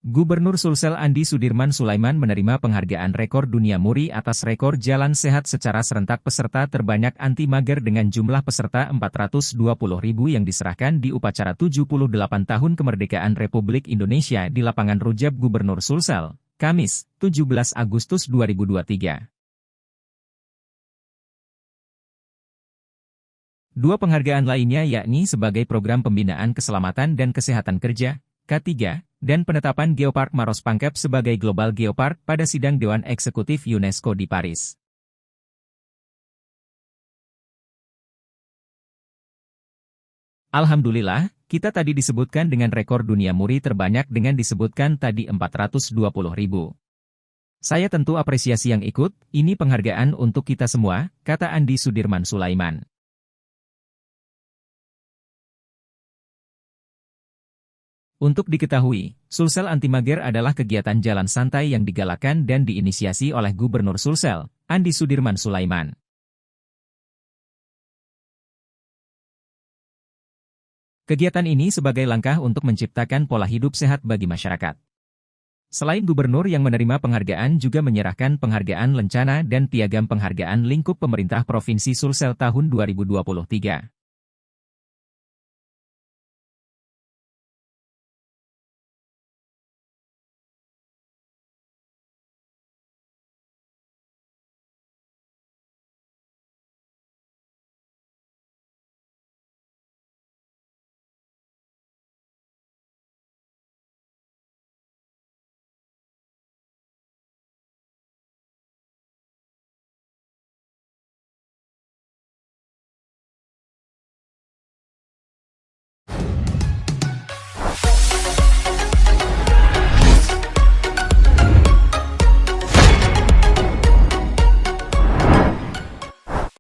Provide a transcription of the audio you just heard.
Gubernur Sulsel Andi Sudirman Sulaiman menerima penghargaan rekor dunia MURI atas rekor jalan sehat secara serentak peserta terbanyak anti mager dengan jumlah peserta 420.000 yang diserahkan di upacara 78 tahun kemerdekaan Republik Indonesia di lapangan Rujab Gubernur Sulsel, Kamis, 17 Agustus 2023. Dua penghargaan lainnya yakni sebagai Program Pembinaan Keselamatan dan Kesehatan Kerja, K3, dan penetapan Geopark Maros Pangkep sebagai Global Geopark pada sidang Dewan Eksekutif UNESCO di Paris. Alhamdulillah, kita tadi disebutkan dengan rekor dunia MURI terbanyak dengan disebutkan tadi 420.000. Saya tentu apresiasi yang ikut, ini penghargaan untuk kita semua, kata Andi Sudirman Sulaiman. Untuk diketahui, Sulsel Anti Mager adalah kegiatan jalan santai yang digalakan dan diinisiasi oleh Gubernur Sulsel, Andi Sudirman Sulaiman. Kegiatan ini sebagai langkah untuk menciptakan pola hidup sehat bagi masyarakat. Selain Gubernur yang menerima penghargaan juga menyerahkan penghargaan Lencana dan Piagam Penghargaan Lingkup Pemerintah Provinsi Sulsel tahun 2023.